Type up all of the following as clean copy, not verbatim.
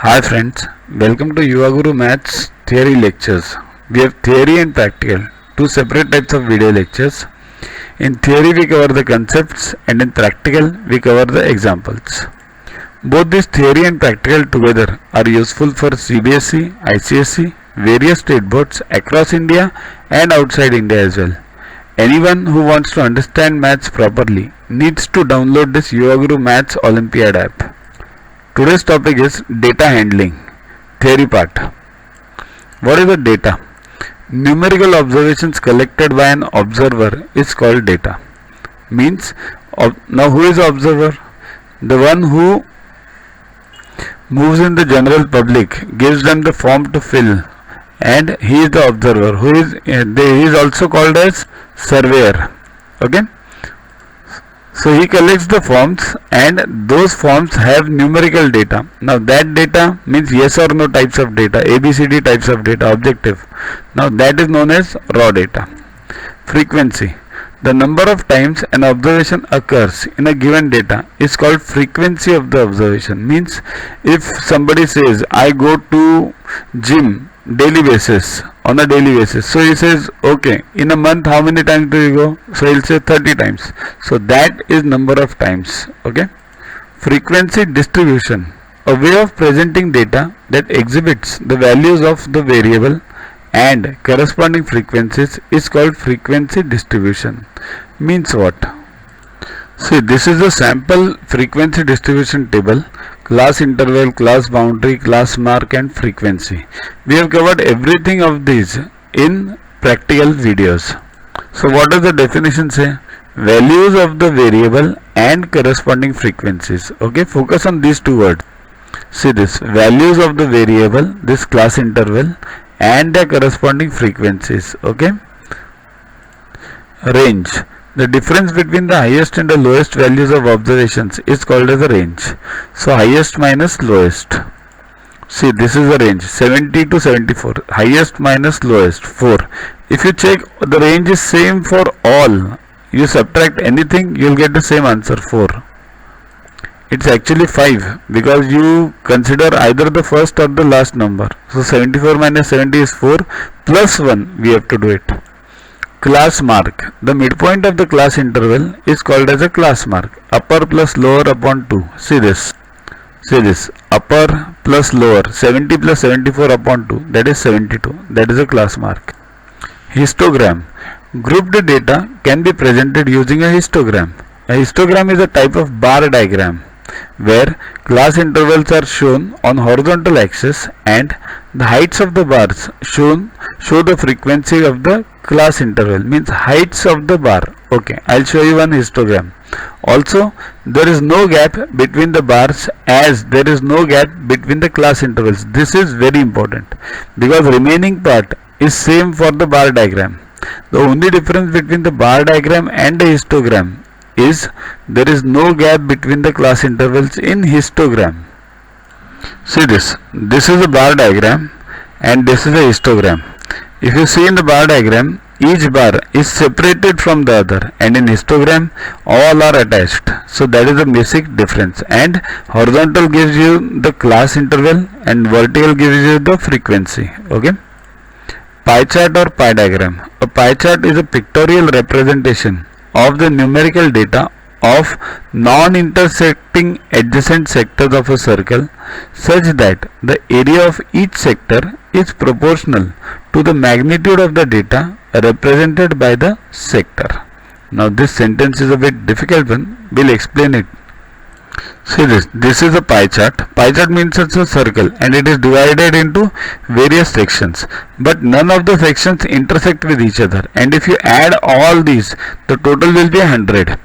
Hi friends, welcome to Yuvaguru Maths Theory Lectures. We have theory and practical, two separate types of video lectures. In theory we cover the concepts and in practical we cover the examples. Both this theory and practical together are useful for CBSE, ICSE, various state boards across India and outside India as well. Anyone who wants to understand maths properly needs to download this Yuvaguru Maths Olympiad app. Today's topic is data handling, theory part. What is the data? Numerical observations collected by an observer is called data. Means, now who is the observer? The one who moves in the general public, gives them the form to fill, and he is the observer. He is also called as surveyor. Okay? So he collects the forms and those forms have numerical data. Now that data means yes or no types of data, ABCD types of data, objective. Now that is known as raw data. Frequency. The number of times an observation occurs in a given data is called frequency of the observation. Means if somebody says I go to gym on a daily basis, so he says okay, in a month how many times do you go? So he'll say 30 times. So that is number of times. Okay. Frequency distribution, a way of presenting data that exhibits the values of the variable and corresponding frequencies is called frequency distribution. Means what? See, this is a sample frequency distribution table. Class interval, class boundary, class mark and frequency. We have covered everything of these in practical videos. So what does the definition say? Values of the variable and corresponding frequencies. Okay, focus on these two words. See this, values of the variable, this class interval and their corresponding frequencies. Okay. Range. The difference between the highest and the lowest values of observations is called as a range. So highest minus lowest. See, this is the range 70 to 74. Highest minus lowest 4. If you check, the range is same for all. You subtract anything, you will get the same answer 4. It's actually 5 because you consider either the first or the last number. So 74 minus 70 is 4 plus 1. We have to do it. Class mark. The midpoint of the class interval is called as a class mark. Upper plus lower upon 2. See this. See this. Upper plus lower. 70 plus 74 upon 2. That is 72. That is a class mark. Histogram. Grouped data can be presented using a histogram. A histogram is a type of bar diagram where class intervals are shown on horizontal axis and the heights of the bars show the frequency of the class interval, means heights of the bar. Okay, I'll show you one histogram. Also, there is no gap between the bars as there is no gap between the class intervals. This is very important because remaining part is same for the bar diagram. The only difference between the bar diagram and the histogram is there is no gap between the class intervals in histogram. See this. This is a bar diagram and this is a histogram. If you see in the bar diagram, each bar is separated from the other and in histogram all are attached. So that is the basic difference, and horizontal gives you the class interval and vertical gives you the frequency. Okay. Pie chart or pie diagram. A pie chart is a pictorial representation of the numerical data of non-intersecting adjacent sectors of a circle such that the area of each sector is proportional to the magnitude of the data represented by the sector. Now this sentence is a bit difficult one, we'll explain it. See this, this is a pie chart. Pie chart means it's a circle and it is divided into various sections, but none of the sections intersect with each other, and if you add all these, the total will be 100.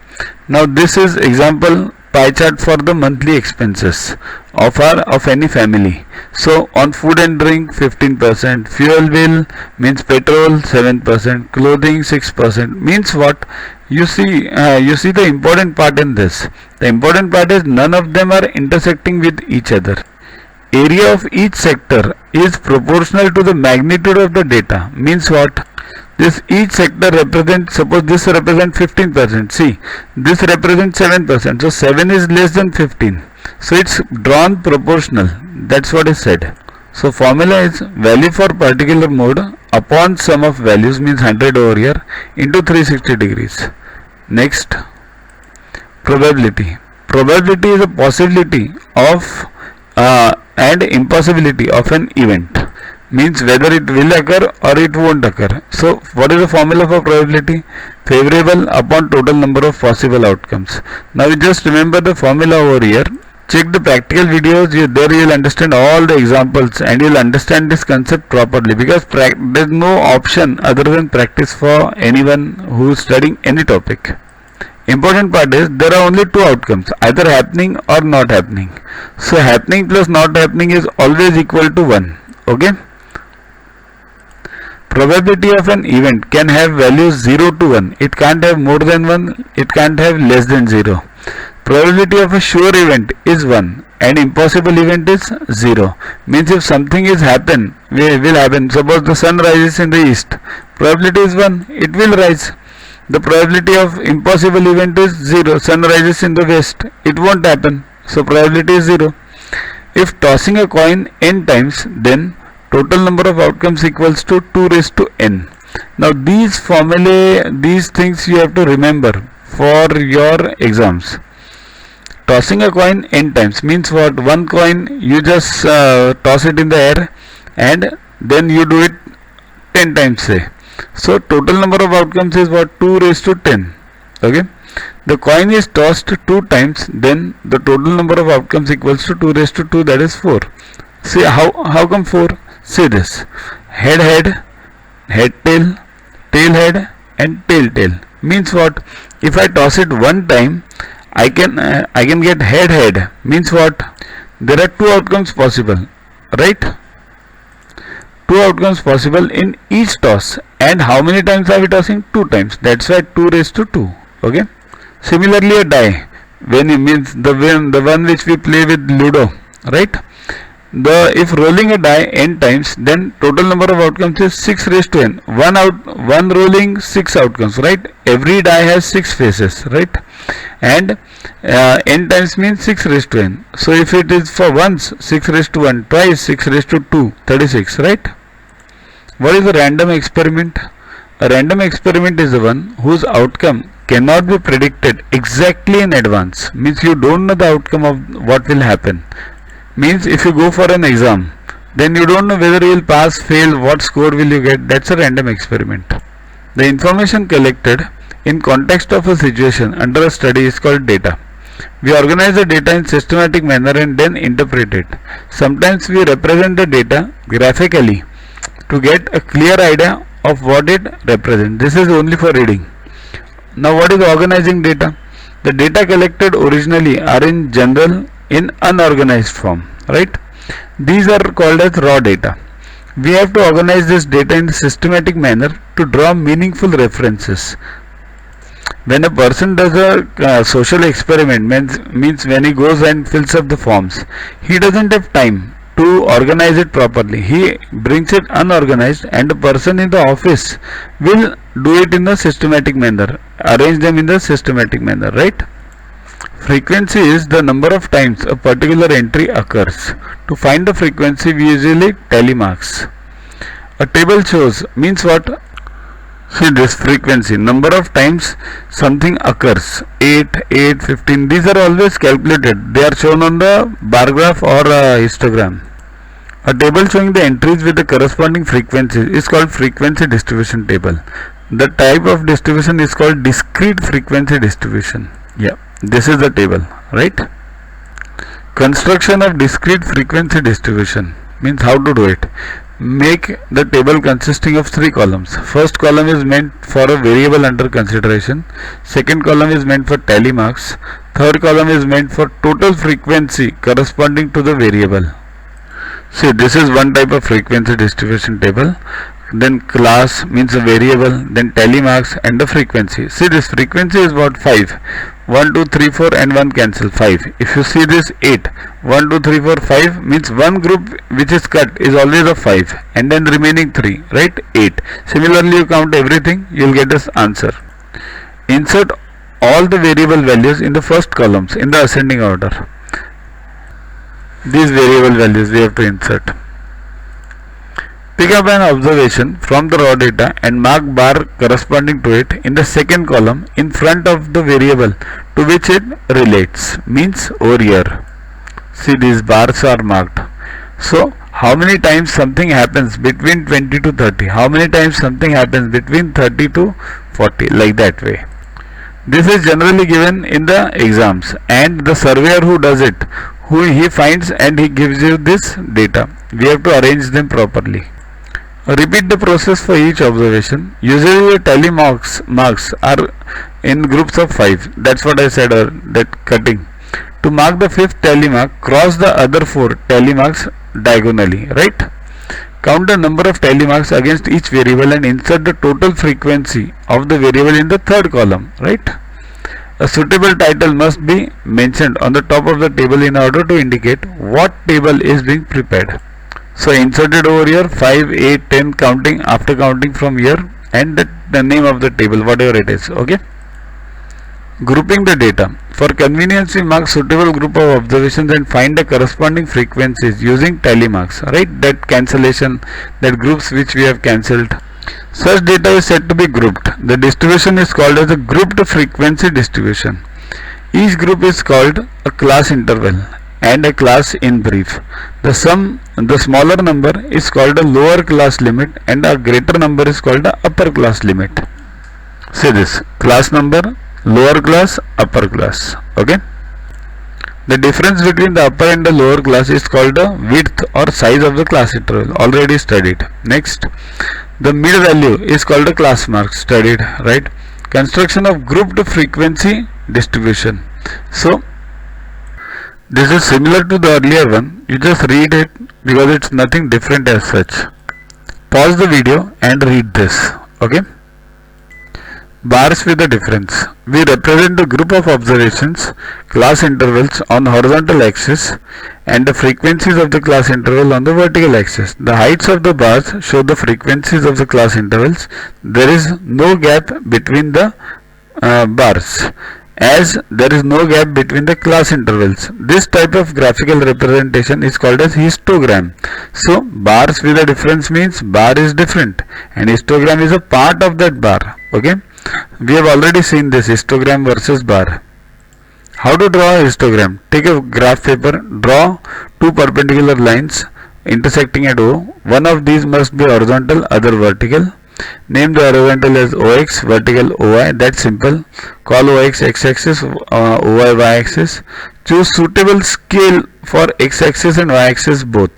Now this is example pie chart for the monthly expenses of any family. So on food and drink 15%, fuel bill means petrol 7%, clothing 6%. Means what? You see the important part in this. The important part is none of them are intersecting with each other. Area of each sector is proportional to the magnitude of the data. Means what? This each sector represents, suppose this represents 15%. See, this represents 7%. So 7 is less than 15. So it's drawn proportional. That's what is said. So formula is value for particular mode upon sum of values, means 100 over here, into 360 degrees. Next, probability. Probability is a possibility of and impossibility of an event, means whether it will occur or it won't occur. So what is the formula for probability? Favorable upon total number of possible outcomes. Now you just remember the formula over here. Check the practical videos, there you will understand all the examples and you will understand this concept properly, because there is no option other than practice for anyone who is studying any topic. Important part is there are only two outcomes, either happening or not happening. So happening plus not happening is always equal to 1. Okay. Probability of an event can have values 0 to 1. It can't have more than 1. It can't have less than 0. Probability of a sure event is 1 and impossible event is 0. Means if something will happen, suppose the sun rises in the east, probability is 1, it will rise. The probability of impossible event is 0, sun rises in the west, it won't happen, so probability is 0. If tossing a coin n times, then total number of outcomes equals to 2 raised to n. Now these formulae, these things you have to remember for your exams. Tossing a coin n times means what? One coin you just toss it in the air and then you do it 10 times, say. So total number of outcomes is what? 2 raised to 10. Okay. The coin is tossed 2 times, then the total number of outcomes equals to 2 raised to 2, that is 4. See how come 4? See this. Head head, head tail, tail head and tail tail. Means what? If I toss it one time, I can get head head. Means what? There are 2 outcomes possible, right? 2 outcomes possible in each toss. And how many times are we tossing? 2 times. That's why 2 raised to 2. Okay. Similarly, a die, when it means the one which we play with Ludo, right? If rolling a die n times, then total number of outcomes is 6 raised to n. One rolling, 6 outcomes, right? Every die has 6 faces, right? And n times means 6 raised to n. So if it is for once, 6 raised to 1, twice 6 raised to 2, 36, right? What is a random experiment? A random experiment is the one whose outcome cannot be predicted exactly in advance. Means you don't know the outcome of what will happen. Means if you go for an exam, then you don't know whether you will pass, fail, what score will you get. That's a random experiment. The information collected in context of a situation under a study is called data. We organize the data in systematic manner and then interpret it. Sometimes we represent the data graphically to get a clear idea of what it represents. This is only for reading. Now what is organizing data? The data collected originally are in general in unorganized form, right? These are called as raw data. We have to organize this data in a systematic manner to draw meaningful references. When a person does a social experiment, means when he goes and fills up the forms, he doesn't have time to organize it properly. He brings it unorganized and the person in the office will do it in a systematic manner, arrange them in the systematic manner, right? Frequency is the number of times a particular entry occurs. To find the frequency, we usually tally marks. A table shows, means what? See this frequency, number of times something occurs, 8, 8, 15, these are always calculated. They are shown on the bar graph or histogram. A table showing the entries with the corresponding frequencies is called frequency distribution table. The type of distribution is called discrete frequency distribution. Yeah, this is the table, right? Construction of discrete frequency distribution means how to do it. Make the table consisting of 3 columns. First column is meant for a variable under consideration. Second column is meant for tally marks. Third column is meant for total frequency corresponding to the variable. See, this is one type of frequency distribution table. Then class means a variable, then tally marks and the frequency. See, this frequency is what? 5. 1, 2, 3, 4 and 1 cancel, 5. If you see this 8, 1, 2, 3, 4, 5 means one group which is cut is always of 5 and then remaining 3, right? 8. Similarly, you count everything, you will get this answer. Insert all the variable values in the first columns in the ascending order. these variable values we have to insert. Pick up an observation from the raw data and mark bar corresponding to it in the second column in front of the variable to which it relates, means over here. See, these bars are marked. So how many times something happens between 20 to 30, how many times something happens between 30 to 40, like that way. This is generally given in the exams, and the surveyor who does it, who he finds and he gives you this data. We have to arrange them properly. Repeat the process for each observation. Usually the tally marks are in groups of 5. That's what I said, that cutting. To mark the 5th tally mark, cross the other 4 tally marks diagonally, right? Count the number of tally marks against each variable and insert the total frequency of the variable in the third column, right? A suitable title must be mentioned on the top of the table in order to indicate what table is being prepared. So inserted over here 5, 8, 10, counting after counting from here, and the name of the table, whatever it is. Okay. Grouping the data. For convenience, we mark suitable group of observations and find the corresponding frequencies using tally marks. Right? That cancellation, that groups which we have cancelled. Such data is said to be grouped. The distribution is called as a grouped frequency distribution. Each group is called a class interval and a class in brief. The smaller number is called a lower class limit and a greater number is called the upper class limit. See this, class number, lower class, upper class. Okay. The difference between the upper and the lower class is called the width or size of the class interval, already studied. Next, the mid value is called the class mark, studied, right? Construction of grouped frequency distribution. So this is similar to the earlier one. You just read it because it's nothing different as such. Pause the video and read this. Okay. Bars with a difference. We represent the group of observations, class intervals on horizontal axis and the frequencies of the class interval on the vertical axis. The heights of the bars show the frequencies of the class intervals. There is no gap between the bars, as there is no gap between the class intervals. This type of graphical representation is called as histogram. So bars with a difference means bar is different and histogram is a part of that bar. Okay. We have already seen this, histogram versus bar. How to draw a histogram? Take a graph paper, draw two perpendicular lines intersecting at O. One of these must be horizontal, other vertical. Name the horizontal as OX, vertical OY. That's simple. Call OX x-axis, OY y-axis. Choose suitable scale for x-axis and y-axis both.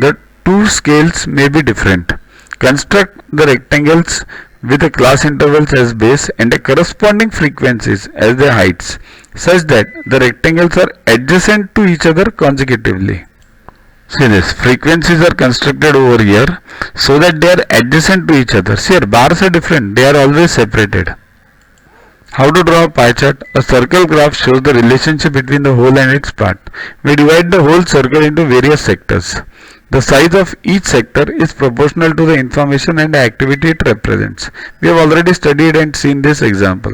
The two scales may be different. Construct the rectangles with the class intervals as base and the corresponding frequencies as their heights, such that the rectangles are adjacent to each other consecutively. See this, frequencies are constructed over here so that they are adjacent to each other. See here, bars are different, they are always separated. How to draw a pie chart? A circle graph shows the relationship between the whole and its part. We divide the whole circle into various sectors. The size of each sector is proportional to the information and the activity it represents. We have already studied and seen this example.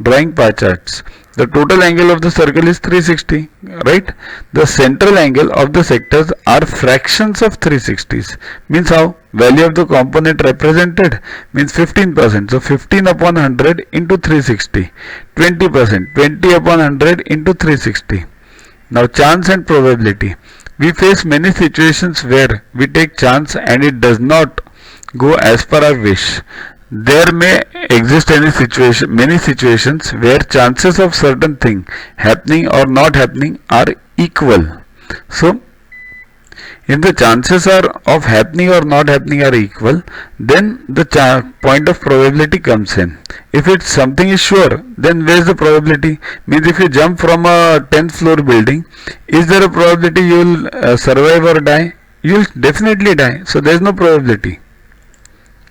Drawing pie charts. The total angle of the circle is 360, right? The central angle of the sectors are fractions of 360s. Means how? Value of the component represented means 15%. So 15 upon 100 into 360. 20%. 20 upon 100 into 360. Now chance and probability. We face many situations where we take chance and it does not go as per our wish. There may exist many situations where chances of certain thing happening or not happening are equal. So, if the chances of happening or not happening are equal, then the point of probability comes in. If it's something is sure, then where is the probability? Means if you jump from a 10th floor building, is there a probability you will survive or die? You will definitely die. So there is no probability.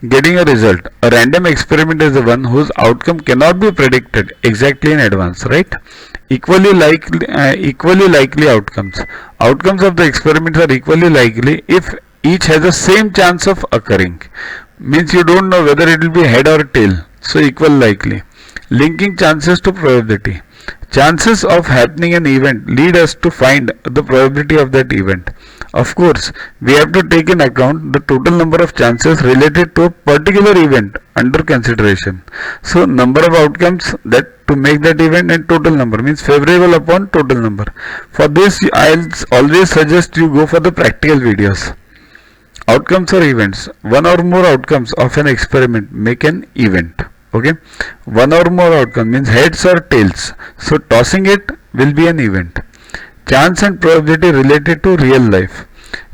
Getting a result. A random experiment is the one whose outcome cannot be predicted exactly in advance, right? Equally likely outcomes. Outcomes of the experiments are equally likely if each has the same chance of occurring. Means you don't know whether it will be head or tail. So equal likely. Linking chances to probability. Chances of happening an event lead us to find the probability of that event. Of course, we have to take in account the total number of chances related to a particular event under consideration. So number of outcomes that to make that event and total number means favorable upon total number. For this, I'll always suggest you go for the practical videos. Outcomes or events. One or more outcomes of an experiment make an event. Okay, one or more outcome means heads or tails. So tossing it will be an event. Chance and probability related to real life.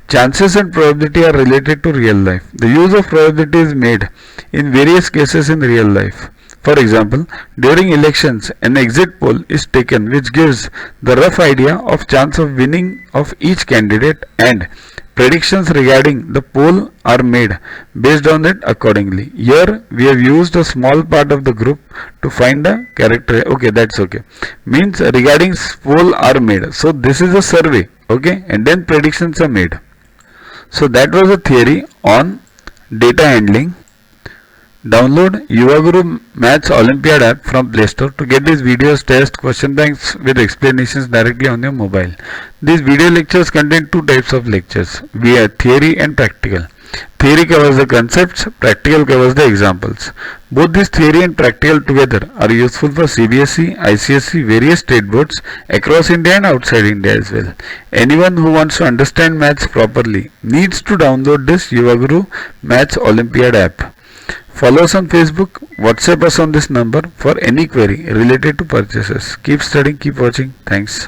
Chances and probability are related to real life. The use of probability is made in various cases in real life. For example, during elections, an exit poll is taken which gives the rough idea of chance of winning of each candidate, and predictions regarding the poll are made based on it accordingly. Here we have used a small part of the group to find the character. Okay, that's okay. Means regarding poll are made. So this is a survey. Okay, and then predictions are made. So that was a theory on data handling. Download Yuvaguru Maths Olympiad app from Play Store to get these videos, tests, question banks with explanations directly on your mobile. These video lectures contain two types of lectures. We have theory and practical. Theory covers the concepts, practical covers the examples. Both this theory and practical together are useful for CBSE, ICSE, various state boards across India and outside India as well. Anyone who wants to understand maths properly needs to download this Yuvaguru Maths Olympiad app. Follow us on Facebook, WhatsApp us on this number for any query related to purchases. Keep studying, keep watching. Thanks.